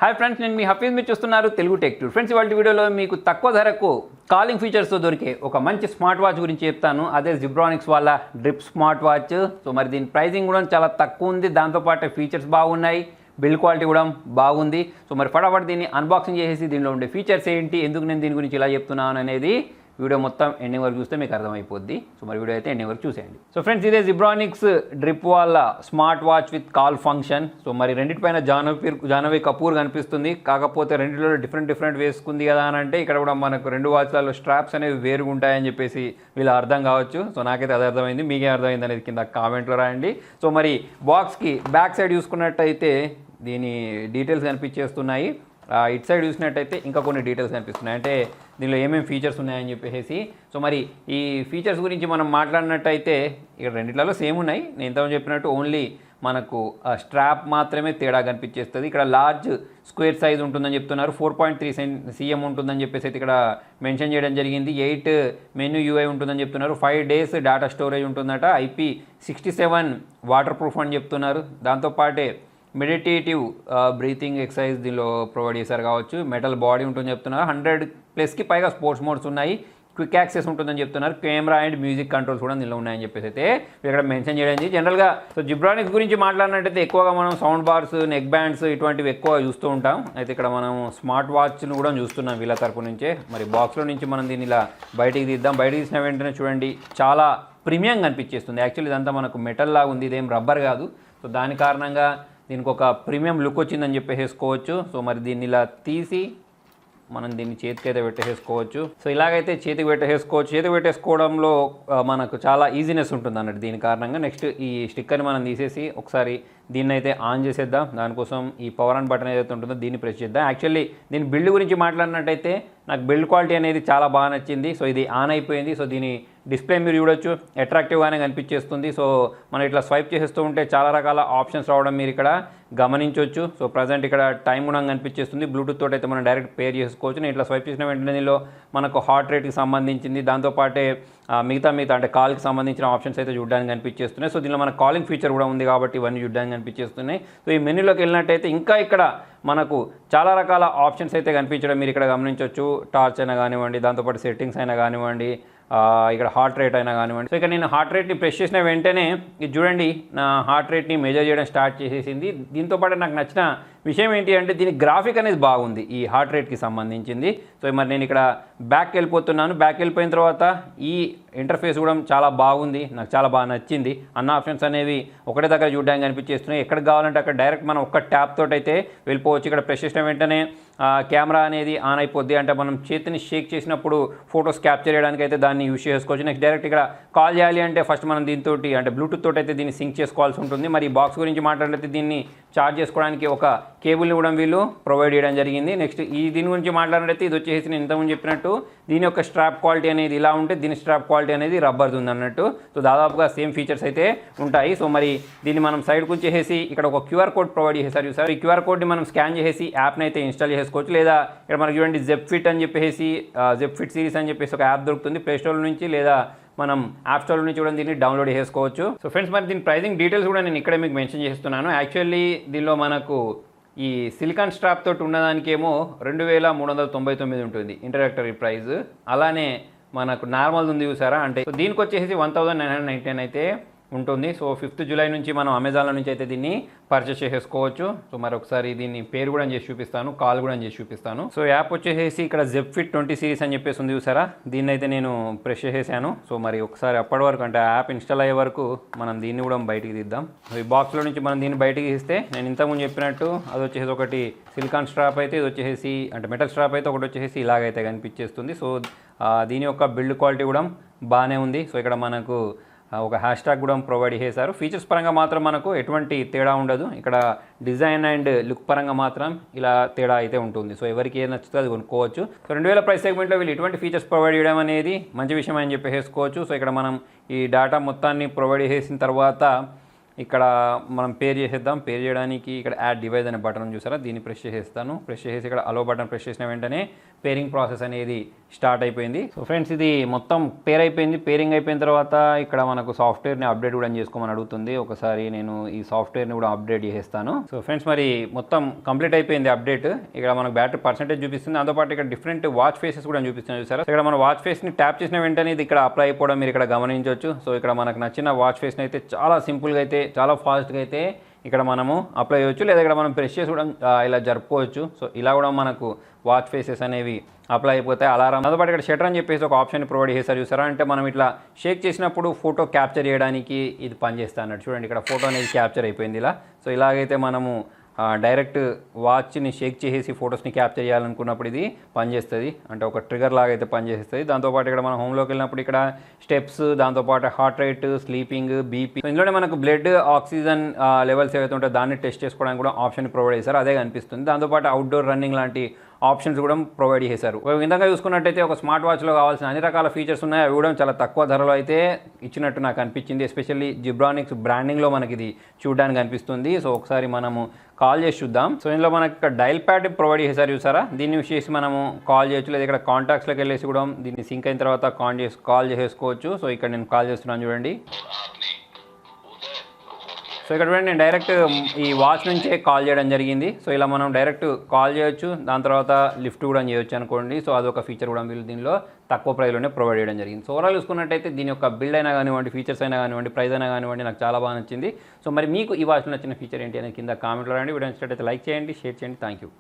Hi friends, నేను మీ హఫీజ్ మీరు చూస్తున్నారు తెలుగు టెక్ టూర్. ఫ్రెండ్స్, ఇవాళ వీడియోలో మీకు తక్కువ ధరకు కాలింగ్ ఫీచర్స్తో దొరికే ఒక మంచి స్మార్ట్ వాచ్ గురించి చెప్తాను. అదే జిబ్రానిక్స్ వాళ్ళ డ్రిప్ స్మార్ట్ వాచ్. సో మరి దీని ప్రైసింగ్ కూడా చాలా తక్కువ ఉంది, దాంతోపాటు ఫీచర్స్ బాగున్నాయి, బిల్డ్ క్వాలిటీ కూడా బాగుంది. సో మరి ఫటాఫట్ దీన్ని అన్బాక్సింగ్ చేసేసి దీనిలో ఉండే ఫీచర్స్ ఏంటి, ఎందుకు నేను దీని గురించి ఇలా చెప్తున్నాను అనేది వీడియో మొత్తం ఎండింగ్ వరకు చూస్తే మీకు అర్థమైపోద్ది. సో మరి వీడియో అయితే ఎండింగ్ వరకు చూసేయండి. సో ఫ్రెండ్స్, ఇదే జిబ్రానిక్స్ డ్రిప్ వాళ్ళ smart watch with call function. So మరి రెండింటిపైన జాహ్నవి కపూర్ కనిపిస్తుంది, కాకపోతే రెండిలో డిఫరెంట్ వేసుకుంది కదా అని అంటే ఇక్కడ కూడా మనకు రెండు వాచ్లలో స్ట్రాప్స్ అనేవి వేరుగా ఉంటాయని చెప్పేసి వీళ్ళు అర్థం కావచ్చు. సో నాకైతే అది అర్థమైంది, మీకే అర్థమైంది అనేది కింద కామెంట్లో రాయండి. సో మరి బాక్స్కి బ్యాక్ సైడ్ చూసుకున్నట్టయితే దీని డీటెయిల్స్ కనిపించేస్తున్నాయి. ఇటు సైడ్ చూసినట్టయితే ఇంకా కొన్ని డీటెయిల్స్ కనిపిస్తున్నాయి, అంటే దీనిలో ఏమేమి ఫీచర్స్ ఉన్నాయని చెప్పేసి. సో మరి ఈ ఫీచర్స్ గురించి మనం మాట్లాడినట్టయితే ఇక్కడ రెండిట్లలో సేమ్ ఉన్నాయి. నేను ఇంతకుముందు చెప్పినట్టు ఓన్లీ మనకు స్ట్రాప్ మాత్రమే తేడా కనిపించేస్తుంది. ఇక్కడ లార్జ్ స్క్వేర్ సైజ్ ఉంటుందని చెప్తున్నారు, 4.3 cm ఉంటుందని చెప్పేసి అయితే ఇక్కడ మెన్షన్ చేయడం జరిగింది. 8 మెనూ UI ఉంటుందని చెప్తున్నారు. 5 days డేటా స్టోరేజ్ ఉంటుందట. IP67 వాటర్ ప్రూఫ్ అని చెప్తున్నారు. దాంతోపాటే మెడిటేటివ్ బ్రీతింగ్ ఎక్సర్సైజ్ దీనిలో ప్రొవైడ్ చేశారు కావచ్చు. మెటల్ బాడీ ఉంటుందని చెప్తున్నారు. 100+ పైగా స్పోర్ట్స్ మోడ్స్ ఉన్నాయి. క్విక్ యాక్సెస్ ఉంటుందని చెప్తున్నారు. కెమెరా అండ్ మ్యూజిక్ కంట్రోల్స్ కూడా దీనిలో ఉన్నాయని చెప్పేసి అయితే ఇక్కడ మెన్షన్ చేయడం. జనరల్గా సో జిబ్రానిక్స్ గురించి మాట్లాడినట్టయితే ఎక్కువగా మనం సౌండ్ బార్స్, నెక్ బ్యాండ్స్ ఇటువంటివి ఎక్కువ చూస్తూ ఉంటాం. అయితే ఇక్కడ మనం స్మార్ట్ వాచ్ను కూడా చూస్తున్నాం వీళ్ళ తరపు నుంచే. మరి బాక్స్లో నుంచి మనం దీన్ని ఇలా బయటికి తీద్దాం. బయటికి తీసిన వెంటనే చూడండి, చాలా ప్రీమియం కనిపించేస్తుంది. యాక్చువల్లీ ఇదంతా మనకు మెటల్ లాగా ఉంది, ఇదేం రబ్బర్ కాదు. సో దాని కారణంగా దీనికి ఒక ప్రీమియం లుక్ వచ్చిందని చెప్పేసుకోవచ్చు. సో మరి దీన్ని ఇలా తీసి మనం దీన్ని చేతికి అయితే పెట్టేసుకోవచ్చు. సో ఇలాగైతే చేతికి పెట్టేసుకోవచ్చు. చేతికి పెట్టేసుకోవడంలో మనకు చాలా ఈజీనెస్ ఉంటుంది అన్నట్టు దీని కారణంగా. నెక్స్ట్ ఈ స్టిక్కర్ని మనం తీసేసి ఒకసారి దీన్ని అయితే ఆన్ చేసేద్దాం. దానికోసం ఈ పవర్ ఆన్ బటన్ ఏదైతే ఉంటుందో దీన్ని ప్రెస్ చేద్దాం. యాక్చువల్లీ దీని బిల్డ్ గురించి మాట్లాడినట్టయితే నాకు బిల్డ్ క్వాలిటీ అనేది చాలా బాగా నచ్చింది. సో ఇది ఆన్ అయిపోయింది. సో దీని డిస్ప్లే మీరు చూడొచ్చు, అట్రాక్టివ్గానే కనిపించేస్తుంది. సో మనం ఇట్లా స్వైప్ చేస్తూ ఉంటే చాలా రకాల ఆప్షన్స్ రావడం మీరు ఇక్కడ గమనించవచ్చు. సో ప్రజెంట్ ఇక్కడ టైం కూడా కనిపించేస్తుంది. బ్లూటూత్ తోటి అయితే మనం డైరెక్ట్ పేర్ చేసుకోవచ్చు. నేను ఇట్లా స్వైప్ చేసిన వెంటనే దీనిలో మనకు హార్ట్ రేట్కి సంబంధించింది, దాంతోపాటే మిగతా అంటే కాల్కి సంబంధించిన ఆప్షన్స్ అయితే చూడడానికి కనిపించేస్తున్నాయి. సో దీనిలో మన కాలింగ్ ఫీచర్ కూడా ఉంది కాబట్టి ఇవన్నీ చూడడానికి కనిపించేస్తున్నాయి. సో ఈ మెనూలోకి వెళ్ళినట్టయితే ఇంకా ఇక్కడ మనకు చాలా రకాల ఆప్షన్స్ అయితే కనిపించడం మీరు ఇక్కడ గమనించవచ్చు. టార్చ్ అయినా కానివ్వండి, దాంతోపాటు సెట్టింగ్స్ అయినా కానివ్వండి, ఇక్కడ హార్ట్ రేట్ అయినా కానివ్వండి. సో ఇక్కడ నేను హార్ట్ రేట్ని ప్రెస్ చేసిన వెంటనే ఇది చూడండి, నా హార్ట్ రేట్ని మెజర్ చేయడం స్టార్ట్ చేసేసింది. దీంతోపాటు నాకు నచ్చిన విషయం ఏంటి అంటే దీని గ్రాఫిక్ అనేది బాగుంది ఈ హార్ట్ రేట్కి సంబంధించింది. సో మరి నేను ఇక్కడ బ్యాక్ వెళ్ళిపోతున్నాను. బ్యాక్ వెళ్ళిపోయిన తర్వాత ఈ ఇంటర్ఫేస్ కూడా చాలా బాగుంది, నాకు చాలా బాగా నచ్చింది. అన్న ఆప్షన్స్ అనేవి ఒకటే దగ్గర చూడడానికి కనిపించేస్తున్నాయి. ఎక్కడికి కావాలంటే అక్కడ డైరెక్ట్ మనం ఒక్క ట్యాప్ తోటి అయితే వెళ్ళిపోవచ్చు. ఇక్కడ ప్రెస్ చేసిన వెంటనే కెమెరా అనేది ఆన్ అయిపోద్ది, అంటే మనం చేతిని షేక్ చేసినప్పుడు ఫొటోస్ క్యాప్చర్ చేయడానికి అయితే దాన్ని యూజ్ చేసుకోవచ్చు. నెక్స్ట్ డైరెక్ట్ ఇక్కడ కాల్ చేయాలి అంటే ఫస్ట్ మనం దీంతో అంటే బ్లూటూత్ తోటి అయితే దీన్ని సింక్ చేసుకోవాల్సి ఉంటుంది. మరి ఈ బాక్స్ గురించి మాట్లాడితే దీన్ని ఛార్జ్ చేసుకోవడానికి ఒక కేబుల్ని కూడా వీళ్ళు ప్రొవైడ్ చేయడం జరిగింది. నెక్స్ట్ దీని గురించి మాట్లాడినట్లయితే ఇది వచ్చేసి నేను ఇంతకుముందు చెప్పినట్టు దీని యొక్క స్ట్రాప్ క్వాలిటీ అనేది ఇలా ఉంటే దీని స్ట్రాప్ క్వాలిటీ అనేది రబ్బర్ది ఉంది అన్నట్టు. సో దాదాపుగా సేమ్ ఫీచర్స్ అయితే ఉంటాయి. సో మరి దీన్ని మనం సైడ్కి వచ్చేసి ఇక్కడ ఒక QR కోడ్ ప్రొవైడ్ చేశారు చూసారు. ఈ QR కోడ్ని మనం స్కాన్ చేసి యాప్ని అయితే ఇన్స్టాల్ చేసుకోవచ్చు. లేదా ఇక్కడ మనకి చూడండి ZEBFIT అని చెప్పేసి ZEBFIT సిరీస్ అని చెప్పేసి ఒక యాప్ దొరుకుతుంది ప్లే స్టోర్ నుంచి, లేదా మనం యాప్ స్టోర్ నుంచి కూడా దీన్ని డౌన్లోడ్ చేసుకోవచ్చు. సో ఫ్రెండ్స్, మరి దీని ప్రైసింగ్ డీటెయిల్స్ కూడా నేను ఇక్కడే మీకు మెన్షన్ చేస్తున్నాను. యాక్చువల్లీ దీనిలో మనకు ఈ సిలికాన్ స్ట్రాప్ తోటి ఉన్నదానికేమో 2399 ఉంటుంది ఇంట్రడక్టరీ ప్రైస్. అలానే మనకు నార్మల్ ఉంది చూసారా, అంటే సో దీనికి వచ్చేసి 1999 అయితే ఉంటుంది. సో 5th జూలై నుంచి మనం అమెజాన్లో నుంచి అయితే దీన్ని పర్చేస్ చేసేసుకోవచ్చు. సో మరి ఒకసారి దీన్ని పేరు కూడా చేసి చూపిస్తాను, కాల్ కూడా చేసి చూపిస్తాను. సో యాప్ వచ్చేసి ఇక్కడ ZEBFIT 20 సిరీస్ అని చెప్పేసి ఉంది చూసారా, దీన్ని అయితే నేను ప్రెస్ చేసేసాను. సో మరి ఒకసారి అప్పటి వరకు అంటే యాప్ ఇన్స్టాల్ అయ్యే వరకు మనం దీన్ని కూడా బయటికి తీద్దాం. ఈ బాక్స్లో నుంచి మనం దీన్ని బయటికి తీస్తే నేను ఇంతకుముందు చెప్పినట్టు అది వచ్చేసి ఒకటి సిలికాన్ స్ట్రాప్ అయితే, ఇది వచ్చేసి అంటే మెటల్ స్ట్రాప్ అయితే, ఒకటి వచ్చేసి ఇలాగైతే కనిపించేస్తుంది. సో దీని యొక్క బిల్డ్ క్వాలిటీ కూడా బాగానే ఉంది. సో ఇక్కడ మనకు ఒక హ్యాష్ ట్యాగ్ కూడా ప్రొవైడ్ చేశారు. ఫీచర్స్ పరంగా మాత్రం మనకు ఎటువంటి తేడా ఉండదు. ఇక్కడ డిజైన్ అండ్ లుక్ పరంగా మాత్రం ఇలా తేడా అయితే ఉంటుంది. సో ఎవరికి ఏది నచ్చుతుందో అది కొనుక్కోవచ్చు. సో 2000 ప్రైస్ సెగ్మెంట్లో వీళ్ళు ఎటువంటి ఫీచర్స్ ప్రొవైడ్ చేయడం అనేది మంచి విషయం అని చెప్పేసుకోవచ్చు. సో ఇక్కడ మనం ఈ డేటా మొత్తాన్ని ప్రొవైడ్ చేసిన తర్వాత ఇక్కడ మనం పేర్ చేసేద్దాం. పేర్ చేయడానికి ఇక్కడ యాడ్ డివైస్ అనే బటన్ చూసారా, దీన్ని ప్రెస్ చేసేస్తాను. ప్రెస్ చేసేసి ఇక్కడ అలో బటన్ ప్రెస్ చేసిన వెంటనే పేరింగ్ ప్రాసెస్ అనేది స్టార్ట్ అయిపోయింది. సో ఫ్రెండ్స్, ఇది మొత్తం పేర్ అయిపోయింది. పేరింగ్ అయిపోయిన తర్వాత ఇక్కడ మనకు సాఫ్ట్వేర్ని అప్డేట్ కూడా చేసుకోమని అడుగుతుంది. ఒకసారి నేను ఈ సాఫ్ట్వేర్ని కూడా అప్డేట్ చేసేస్తాను. సో ఫ్రెండ్స్, మరి మొత్తం కంప్లీట్ అయిపోయింది అప్డేట్. ఇక్కడ మనకు బ్యాటరీ పర్సెంటేజ్ చూపిస్తుంది. దాంతోపాటు ఇక్కడ డిఫరెంట్ వాచ్ ఫేసెస్ కూడా చూపిస్తుంది చూసారా. ఇక్కడ మన వాచ్ ఫేస్ని ట్యాప్ చేసిన వెంటనే ఇది ఇక్కడ అప్లై అయిపోవడం మీరు ఇక్కడ గమనించవచ్చు. సో ఇక్కడ మనకు నచ్చిన వాచ్ ఫేస్ని అయితే చాలా సింపుల్గా అయితే చాలా ఫాస్ట్గా అయితే ఇక్కడ మనము అప్లై చేయవచ్చు, లేదా ఇక్కడ మనం ప్రెస్ చేసి కూడా ఇలా జరుపుకోవచ్చు. సో ఇలా కూడా మనకు వాచ్ ఫేసెస్ అనేవి అప్లై అయిపోతాయి. అలారం దాంతోపాటు ఇక్కడ షటర్ అని చెప్పేసి ఒక ఆప్షన్ ప్రొవైడ్ చేశారు చూసారా. అంటే మనం ఇట్లా షేక్ చేసినప్పుడు ఫోటో క్యాప్చర్ చేయడానికి ఇది పనిచేస్తా అన్నట్టు. చూడండి, ఇక్కడ ఫోటో అనేది క్యాప్చర్ అయిపోయింది ఇలా. సో ఇలాగైతే మనము డైరెక్ట్ వాచ్ని షేక్ చేసేసి ఫొటోస్ని క్యాప్చర్ చేయాలనుకున్నప్పుడు ఇది పనిచేస్తుంది. అంటే ఒక ట్రిగర్ లాగా అయితే పనిచేస్తుంది. దాంతోపాటు ఇక్కడ మనం హోమ్లోకి వెళ్ళినప్పుడు ఇక్కడ స్టెప్స్, దాంతోపాటు హార్ట్ రేట్, స్లీపింగ్, బీపీ, ఇందులోనే మనకు బ్లడ్ ఆక్సిజన్ లెవెల్స్ ఏవైతే ఉంటాయో దాన్ని టెస్ట్ చేసుకోవడానికి కూడా ఆప్షన్ ప్రొవైడ్ చేశారు, అదే కనిపిస్తుంది. దాంతోపాటు అవుట్డోర్ రన్నింగ్ లాంటి ఆప్షన్స్ కూడా ప్రొవైడ్ చేశారు. ఒక విధంగా చూసుకున్నట్టయితే ఒక స్మార్ట్ వాచ్లో కావాల్సిన అన్ని రకాల ఫీచర్స్ ఉన్నాయి. అవి కూడా చాలా తక్కువ ధరలో అయితే ఇచ్చినట్టు నాకు అనిపించింది. ఎస్పెషల్లీ జిబ్రానిక్స్ బ్రాండింగ్లో మనకి ఇది చూడడానికి అనిపిస్తుంది. సో ఒకసారి మనము కాల్ చేసి చూద్దాం. సో ఇందులో మనకి ఇక్కడ డైల్ ప్యాడ్ ప్రొవైడ్ చేశారు చూసారా. దీన్ని యూస్ చేసి మనము కాల్ చేయొచ్చు, లేదా ఇక్కడ కాంటాక్ట్స్లోకి వెళ్ళేసి కూడా దీన్ని సింక్ అయిన తర్వాత కాల్ చేసుకోవచ్చు. సో ఇక్కడ నేను కాల్ చేస్తున్నాను చూడండి. సో ఇక్కడ చూడండి, నేను డైరెక్ట్ ఈ వాచ్ నుంచే కాల్ చేయడం జరిగింది. సో ఇలా మనం డైరెక్ట్ కాల్ చేయొచ్చు, దాని తర్వాత లిఫ్ట్ కూడా చేయొచ్చు అనుకోండి. సో అదొక ఫీచర్ కూడా వీళ్ళు దీనిలో తక్కువ ప్రైస్లోనే ప్రొవైడ్ చేయడం జరిగింది. సో ఓవరాల్ చూసుకున్నట్టయితే దీని యొక్క బిల్డ్ అయినా కానివ్వండి, ఫీచర్స్ అయినా కానివ్వండి, ప్రైస్ అయినా కానివ్వండి, నాకు చాలా బాగా నచ్చింది. సో మరి మీకు ఈ వాచ్లో నచ్చిన ఫీచర్ ఏంటి అనేది కింద కామెంట్లో రండి. వీడియో నచ్చినట్టయితే లైక్ చేయండి, షేర్ చేయండి. Thank you.